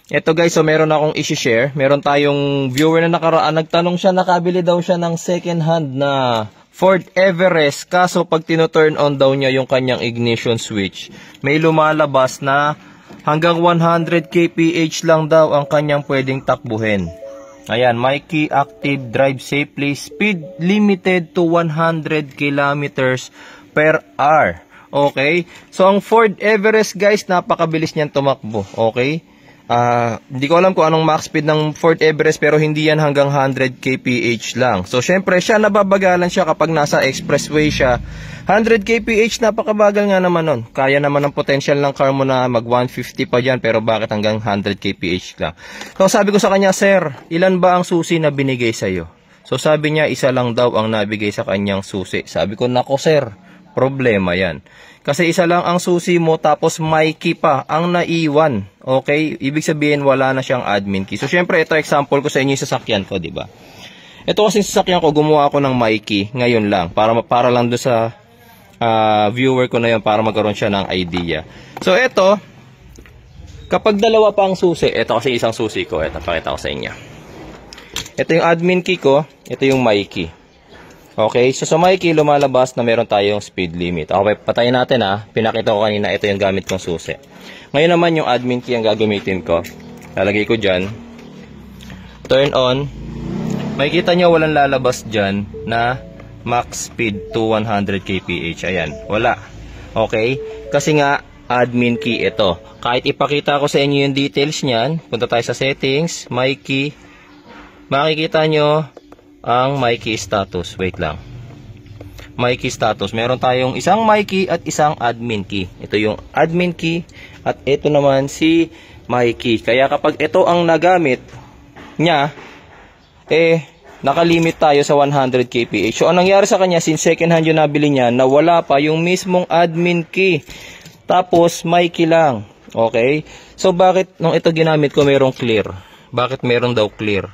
Ito guys, so meron akong i-share. Meron tayong viewer na nakaraan. Nagtanong siya, nakabili daw siya ng second hand na Ford Everest. Kaso pag tino-turn on daw niya yung kanyang ignition switch, may lumalabas na hanggang 100 kph lang daw ang kanyang pwedeng takbuhin. Ayan, Mikey Active Drive Safely. Speed limited to 100 kilometers per hour. Okay? So ang Ford Everest guys, napakabilis niyan tumakbo. Okay? Hindi ko alam kung anong max speed ng Ford Everest, pero hindi yan hanggang 100 kph lang. So syempre siya, nababagalan siya kapag nasa expressway siya. 100 kph, napakabagal nga naman nun. Kaya naman ang potential ng car mo na mag 150 pa dyan, pero bakit hanggang 100 kph lang? So sabi ko sa kanya, sir, ilan ba ang susi na binigay sa'yo? So sabi niya, isa lang daw ang nabigay sa kanyang susi. Sabi ko, nako sir, problema yan. Kasi isa lang ang susi mo, tapos Mikey pa ang naiwan. Okay? Ibig sabihin, wala na siyang admin key. So, syempre, ito example ko sa inyo yung sasakyan ko, diba? Ito kasi sasakyan ko, gumawa ako ng Mikey ngayon lang. Para lang doon sa viewer ko na yun, para magkaroon siya ng idea. So, ito, kapag dalawa pa ang susi, ito kasi isang susi ko. Ito, pakita ko sa inyo. Ito yung admin key ko, ito yung Mikey. Okay, so sa Mikey, lumalabas na meron tayong speed limit. Okay, patayin natin ha. Pinakita ko kanina, ito yung gamit kong susi. Ngayon naman yung admin key ang gagamitin ko. Lalagay ko dyan. Turn on. Makikita nyo walang lalabas dyan na max speed to 100 kph. Ayan, wala. Okay, kasi nga admin key ito. Kahit ipakita ko sa inyo yung details nyan, punta tayo sa settings, Mikey. Makikita nyo ang Mikey status. Wait lang. Mikey status. Meron tayong isang Mikey at isang admin key. Ito yung admin key at ito naman si Mikey. Kaya kapag ito ang nagamit niya, nakalimit tayo sa 100 kph. So, anong nangyari sa kanya, since second hand yung nabili niya, nawala pa yung mismong admin key. Tapos, Mikey lang. Okay? So, bakit nung ito ginamit ko merong clear? Bakit meron daw clear?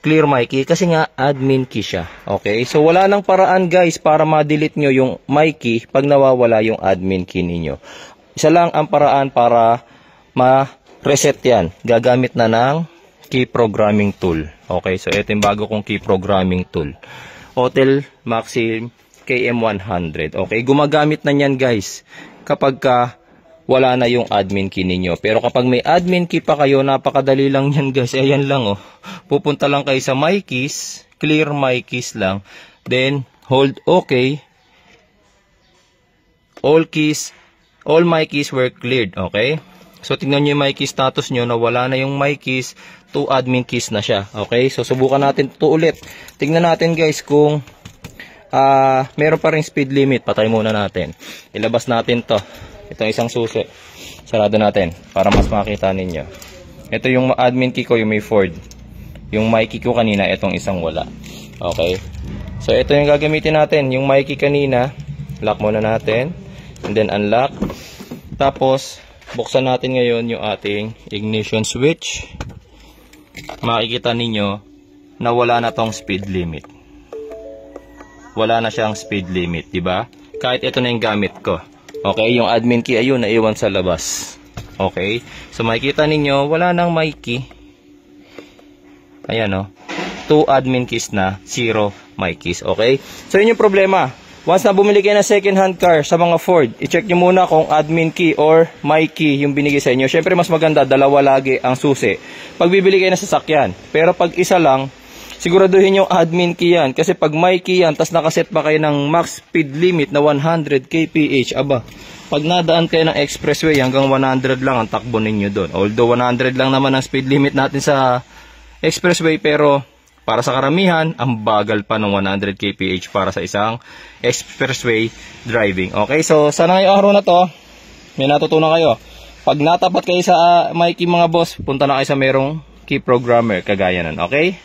Clear Mikey, kasi nga admin key siya. Okay? So wala nang paraan guys para ma-delete nyo yung Mikey pag nawawala yung admin key ninyo. Isa lang ang paraan para ma-reset yan. Gagamit na ng key programming tool. Okay? So ito yung bago kong key programming tool. Hotel Maxim KM100. Okay? Gumagamit na yan guys kapag wala na yung admin key ninyo. Pero kapag may admin key pa kayo, napakadali lang yan guys. Ayan lang oh. Pupunta lang kayo sa My Keys, clear My Keys lang. Then, hold OK. All my keys were cleared. Okay? So, tingnan nyo yung My Keys status nyo na wala na yung My Keys, to admin keys na siya. Okay? So, subukan natin ito ulit. Tingnan natin guys kung meron pa rin speed limit. Patay muna natin. Ilabas natin to. Itong isang susi. Sarado natin para mas makita ninyo. Ito yung admin key ko, yung may Ford. Yung Mikey ko kanina, itong isang wala. Okay. So, ito yung gagamitin natin. Yung Mikey kanina, lock muna natin. And then, unlock. Tapos, buksan natin ngayon yung ating ignition switch. Makikita ninyo na wala na tong speed limit. Wala na siyang speed limit, diba? Kahit ito na yung gamit ko. Okay, yung admin key ayun naiwan sa labas. Okay, so makikita ninyo wala nang Mikey. Ayan o, 2 admin keys na, 0 Mikeys. Okay, so yun yung problema. Once na bumili kayo ng second hand car sa mga Ford, i-check nyo muna kung admin key or Mikey yung binigay sa inyo. Syempre mas maganda, dalawa lagi ang susi pag bibili kayo ng sasakyan. Pero pag isa lang, siguraduhin yung admin key yan. Kasi pag Mikey yan, tas nakaset pa kayo ng max speed limit na 100 kph, aba, pag nadaan kayo ng expressway, hanggang 100 lang ang takbo ninyo doon. Although 100 lang naman ang speed limit natin sa expressway, pero para sa karamihan, ang bagal pa ng 100 kph para sa isang expressway driving. Okay, so sana ngayong araw na to, may natutunan kayo. Pag natapat kayo sa Mikey mga boss, punta na kayo sa merong key programmer kagaya nun. Okay?